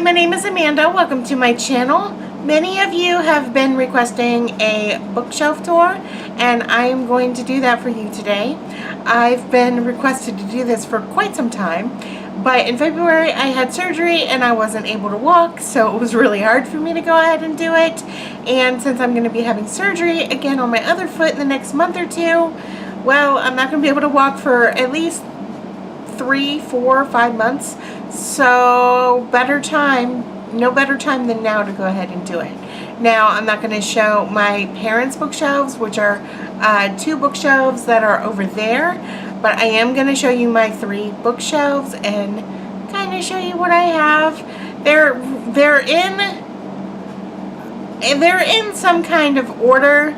my name is Amanda. Welcome to my channel. Many of you have been requesting a bookshelf tour, and I am going to do that for you today. I've been requested to do this for quite some time, but in February I had surgery and I wasn't able to walk, so it was really hard for me to go ahead and do it. And since I'm going to be having surgery again on my other foot in the next month or two, well, I'm not going to be able to walk for at least 3, 4, 5 months. So no better time than now to go ahead and do it. Now, I'm not going to show my parents' bookshelves, which are 2 bookshelves that are over there, but I am going to show you my 3 bookshelves and kind of show you what I have. They're in some kind of order,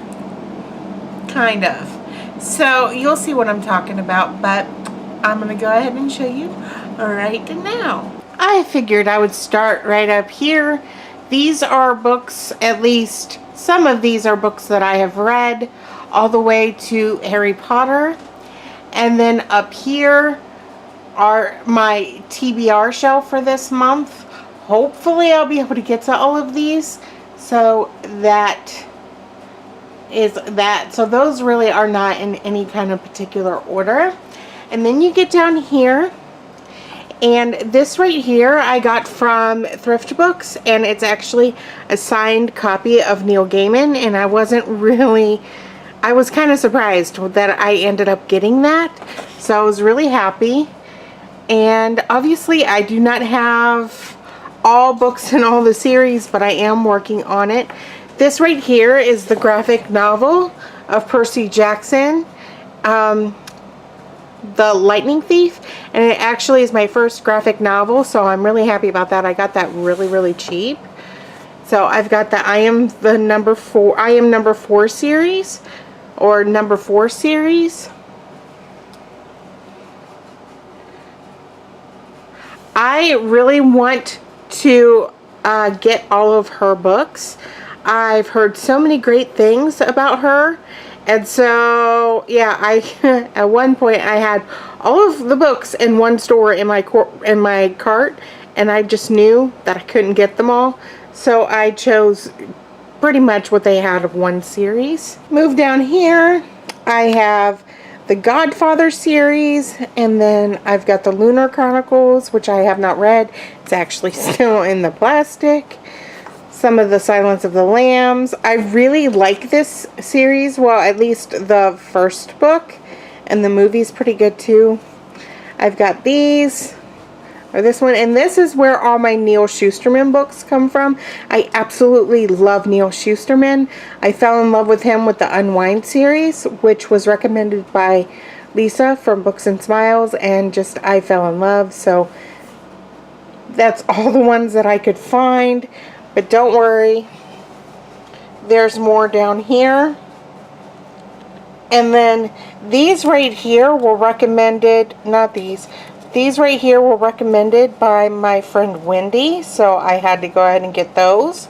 kind of. So you'll see what I'm talking about, but I'm going to go ahead and show you right now. I figured I would start right up here. These are books, at least some of these are books that I have read all the way to Harry Potter. And then up here are my TBR shelf for this month. Hopefully I'll be able to get to all of these. So that is that. So those really are not in any kind of particular order. And then you get down here, and this right here I got from Thrift Books, and it's actually a signed copy of Neil Gaiman, and I was kind of surprised that I ended up getting that, so I was really happy. And obviously I do not have all books in all the series, but I am working on it. This right here is the graphic novel of Percy Jackson, The Lightning Thief, and it actually is my first graphic novel, so I'm really happy about that. I got that really cheap. So I've got the I Am Number 4 series, or number 4 series. I really want to get all of her books. I've heard so many great things about her. And so, yeah, at one point I had all of the books in one store in my cart, and I just knew that I couldn't get them all. So I chose pretty much what they had of one series. Move down here, I have the Godfather series, and then I've got the Lunar Chronicles, which I have not read. It's actually still in the plastic. Some of the Silence of the Lambs. I really like this series. Well, at least the first book, and the movie's pretty good too. I've got these, or this one, and this is where all my Neal Shusterman books come from. I absolutely love Neal Shusterman. I fell in love with him with the Unwind series, which was recommended by Lisa from Books and Smiles, and just I fell in love. So that's all the ones that I could find. But don't worry, there's more down here. And then these right here were recommended, not these right here were recommended by my friend Wendy, so I had to go ahead and get those.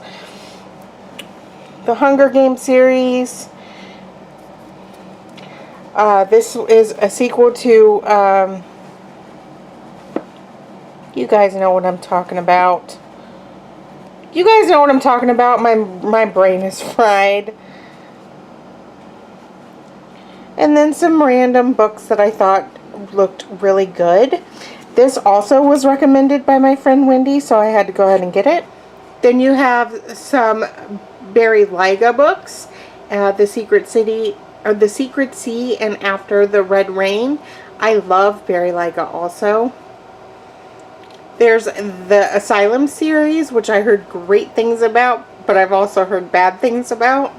The Hunger Games series. This is a sequel to, you guys know what I'm talking about. You guys know what I'm talking about. My brain is fried. And then some random books that I thought looked really good. This also was recommended by my friend Wendy, so I had to go ahead and get it. Then you have some Barry Lyga books. The Secret City, or The Secret Sea, and After the Red Rain. I love Barry Lyga also. There's the Asylum series, which I heard great things about, but I've also heard bad things about.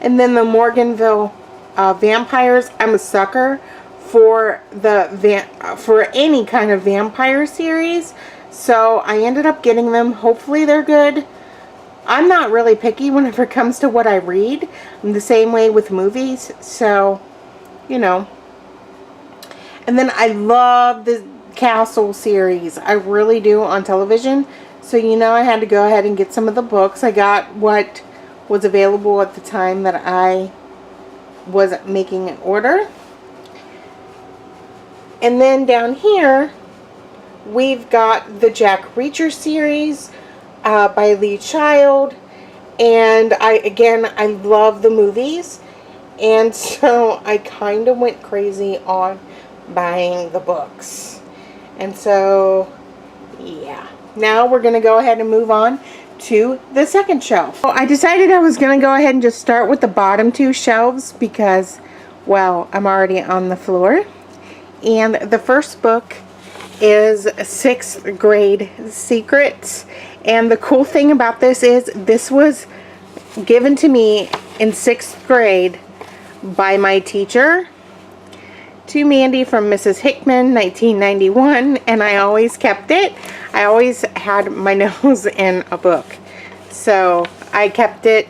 And then the Morganville Vampires. I'm a sucker for for any kind of vampire series, so I ended up getting them. Hopefully they're good. I'm not really picky whenever it comes to what I read. I'm the same way with movies, so, you know. And then I love the Castle series. I really do, on television. So, you know, I had to go ahead and get some of the books. I got what was available at the time that I was making an order. And then down here we've got the Jack Reacher series by Lee Child. And I love the movies. And so I kind of went crazy on buying the books. And so, yeah. Now we're going to go ahead and move on to the second shelf. So I decided I was going to go ahead and just start with the bottom two shelves because, well, I'm already on the floor. And the first book is 6th Grade Secrets. And the cool thing about this is this was given to me in 6th grade by my teacher, to Mandy from Mrs. Hickman, 1991, and I always kept it. I always had my nose in a book, so I kept it,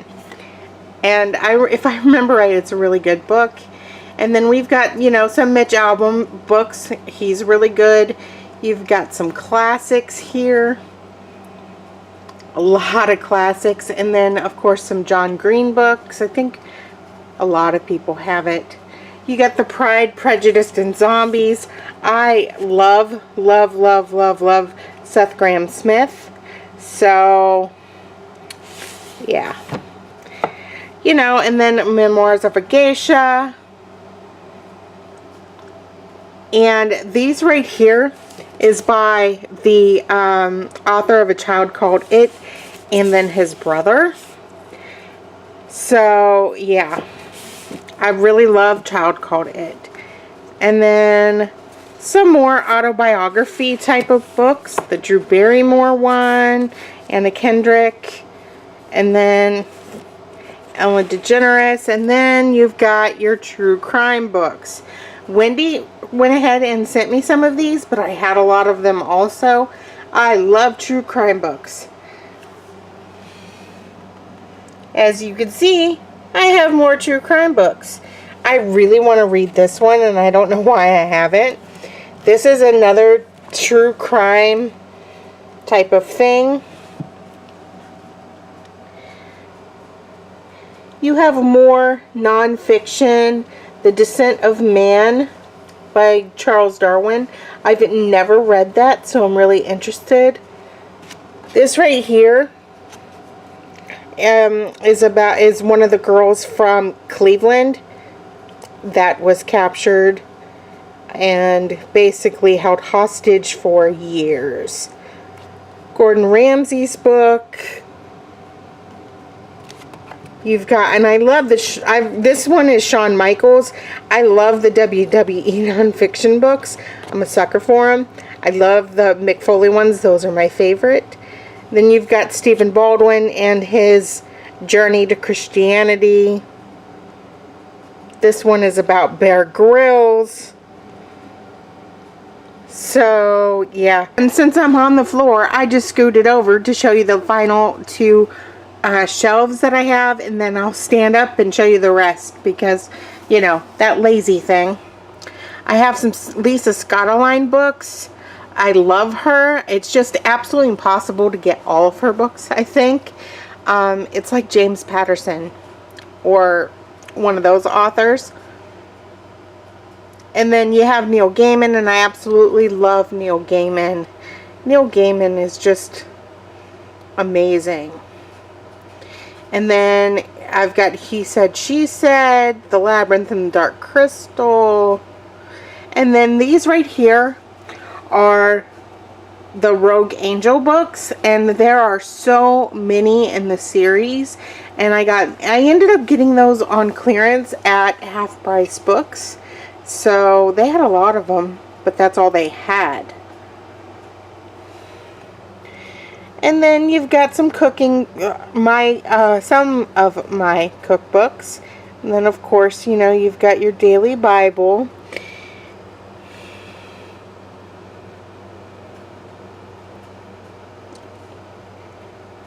and if I remember right, it's a really good book. And then we've got, you know, some Mitch Albom books. He's really good. You've got some classics here, a lot of classics, and then of course some John Green books. I think a lot of people have it. You got the Pride, Prejudice, and Zombies. I love, love, love, love, love Seth Grahame-Smith. So, yeah. You know, and then Memoirs of a Geisha. And these right here is by the author of A Child Called It, and then his brother. So, yeah. I really love Child Called It. And then some more autobiography type of books. The Drew Barrymore one, Anna Kendrick, and then Ellen DeGeneres, and then you've got your true crime books. Wendy went ahead and sent me some of these, but I had a lot of them also. I love true crime books. As you can see, I have more true crime books. I really want to read this one, and I don't know why I haven't. This is another true crime type of thing. You have more nonfiction. The Descent of Man by Charles Darwin. I've never read that, so I'm really interested. This right here is one of the girls from Cleveland that was captured and basically held hostage for years. Gordon Ramsay's book. You've got, and I love this one is Shawn Michaels. I love the WWE nonfiction books. I'm a sucker for them. I love the Mick Foley ones. Those are my favorite. Then you've got Stephen Baldwin and his journey to Christianity. This one is about Bear Grylls. So, yeah. And since I'm on the floor, I just scooted over to show you the final two shelves that I have. And then I'll stand up and show you the rest. Because, you know, that lazy thing. I have some Lisa Scottoline books. I love her. It's just absolutely impossible to get all of her books, I think. It's like James Patterson or one of those authors. And then you have Neil Gaiman, and I absolutely love Neil Gaiman. Neil Gaiman is just amazing. And then I've got He Said, She Said, The Labyrinth and the Dark Crystal. And then these right here are the Rogue Angel books, and there are so many in the series, and I ended up getting those on clearance at Half Price Books, so they had a lot of them, but that's all they had. And then you've got some cooking, some of my cookbooks, and then of course, you know, you've got your daily Bible.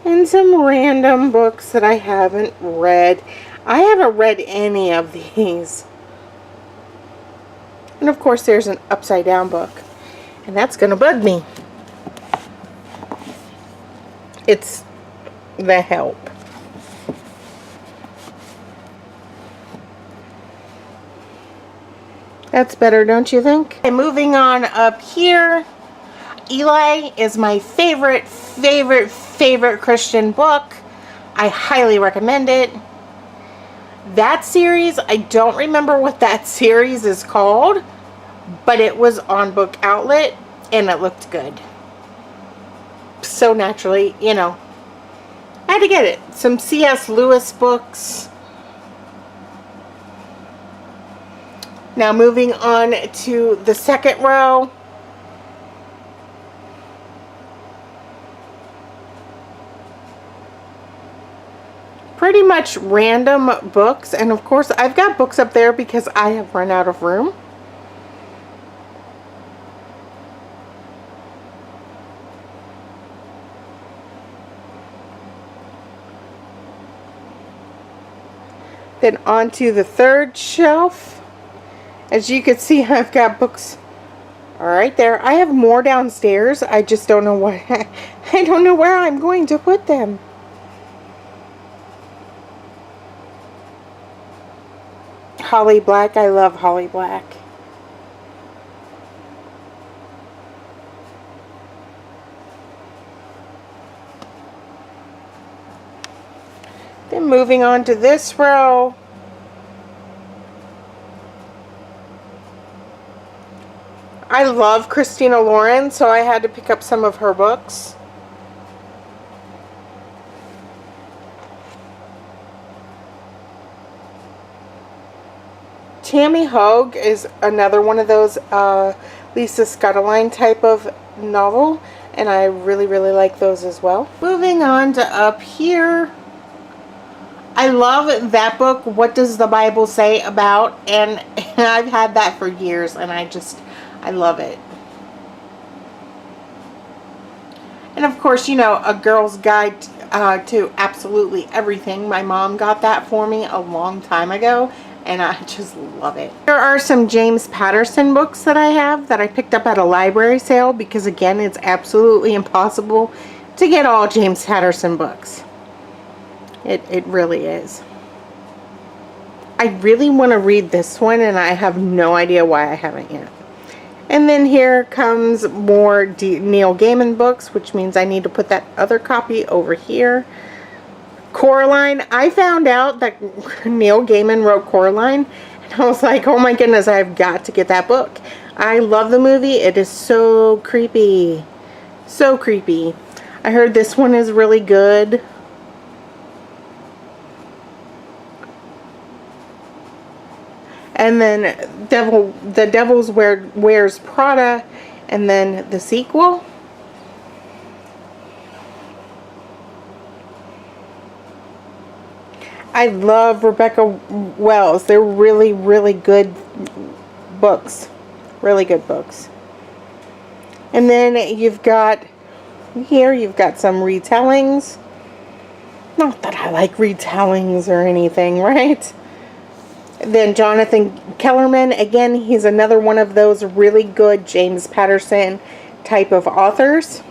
And some random books that I haven't read. I haven't read any of these. And of course there's an upside down book. And that's going to bug me. It's The Help. That's better, don't you think? Okay, moving on up here. Eli is my favorite Christian book. I highly recommend it. That series, I don't remember what that series is called, but it was on Book Outlet and it looked good. So naturally, you know, I had to get it. Some C.S. Lewis books. Now moving on to the second row. Pretty much random books, and of course I've got books up there because I have run out of room. Then on to the third shelf. As you can see, I've got books right there. I have more downstairs. I just don't know what I don't know where I'm going to put them. Holly Black. I love Holly Black. Then moving on to this row. I love Christina Lauren, so I had to pick up some of her books. Tammy Hogue is another one of those Lisa Scudderline type of novel, and I really like those as well. Moving on to up here. I love that book, What Does the Bible Say About? And I've had that for years, and I love it. And of course, you know, A Girl's Guide to Absolutely Everything. My mom got that for me a long time ago, and I just love it. There are some James Patterson books that I have that I picked up at a library sale because, again, it's absolutely impossible to get all James Patterson books. It really is. I really want to read this one, and I have no idea why I haven't yet. And then here comes more Neil Gaiman books, which means I need to put that other copy over here. Coraline. I found out that Neil Gaiman wrote Coraline, and I was like, oh my goodness, I've got to get that book. I love the movie. It is so creepy. So creepy. I heard this one is really good. And then The Devil's Wears Prada, and then the sequel. I love Rebecca Wells. They're really good books. Really good books. And then you've got some retellings. Not that I like retellings or anything, right? Then Jonathan Kellerman, again, he's another one of those really good James Patterson type of authors.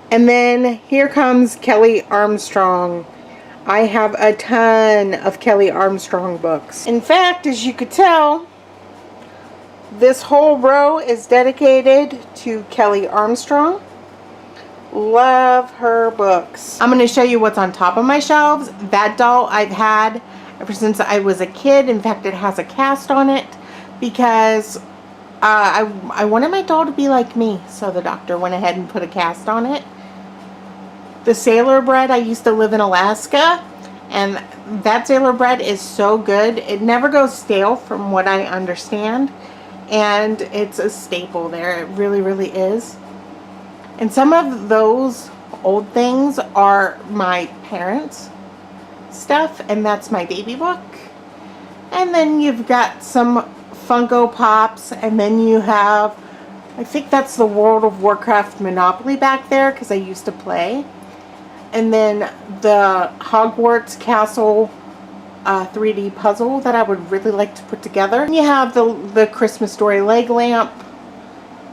And then here comes Kelly Armstrong. I have a ton of Kelly Armstrong books. In fact, as you could tell, this whole row is dedicated to Kelly Armstrong. Love her books. I'm going to show you what's on top of my shelves. That doll I've had ever since I was a kid. In fact, it has a cast on it because I wanted my doll to be like me. So the doctor went ahead and put a cast on it. The Sailor Bread, I used to live in Alaska, and that Sailor Bread is so good. It never goes stale from what I understand, and it's a staple there. It really is. And some of those old things are my parents' stuff, and that's my baby book. And then you've got some Funko Pops, and then you have, I think that's the World of Warcraft Monopoly back there, because I used to play. And then the Hogwarts Castle 3D puzzle that I would really like to put together. And you have the Christmas Story leg lamp.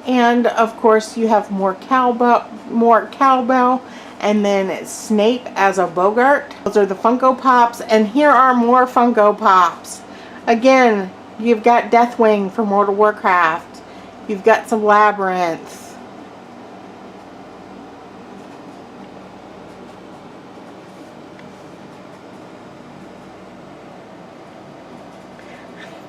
And of course you have more cowbell, and then Snape as a Bogart. Those are the Funko Pops, and here are more Funko Pops. Again, you've got Deathwing from World of Warcraft. You've got some Labyrinth.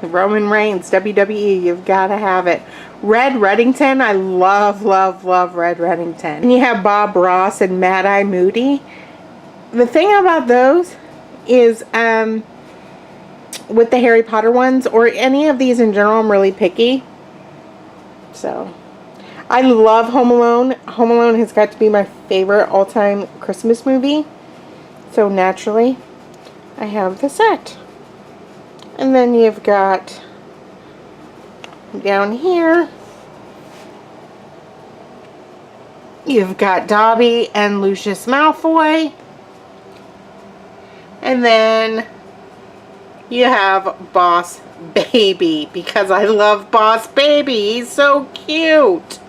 Roman Reigns, WWE, you've got to have it. Red Reddington, I love, love, love Red Reddington. And you have Bob Ross and Mad Eye Moody. The thing about those is, with the Harry Potter ones, or any of these in general, I'm really picky. So, I love Home Alone. Home Alone has got to be my favorite all-time Christmas movie. So, naturally, I have the set. And then you've got down here, you've got Dobby and Lucius Malfoy. And then you have Boss Baby, because I love Boss Baby. He's so cute.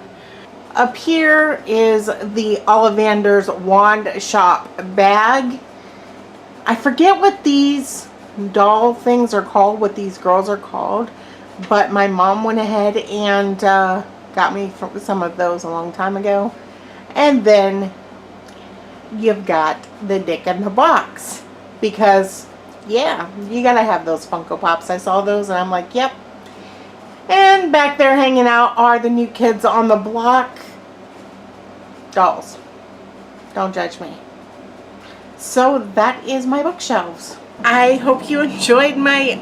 Up here is the Ollivander's Wand Shop bag. I forget what these doll things are called, what these girls are called, but my mom went ahead and got me some of those a long time ago. And then you've got the Dick in the Box, because yeah, you gotta have those Funko Pops. I saw those and I'm like, yep. And back there hanging out are the New Kids on the Block dolls. Don't judge me. So that is my bookshelves. I hope you enjoyed my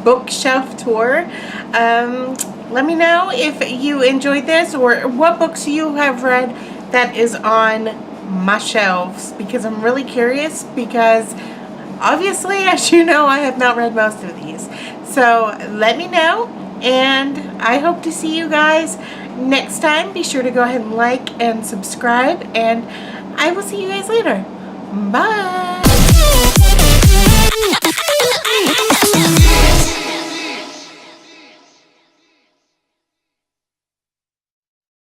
bookshelf tour. Let me know if you enjoyed this, or what books you have read that is on my shelves, because I'm really curious, because obviously, as you know, I have not read most of these. So let me know, and I hope to see you guys next time. Be sure to go ahead and like and subscribe, and I will see you guys later. Bye.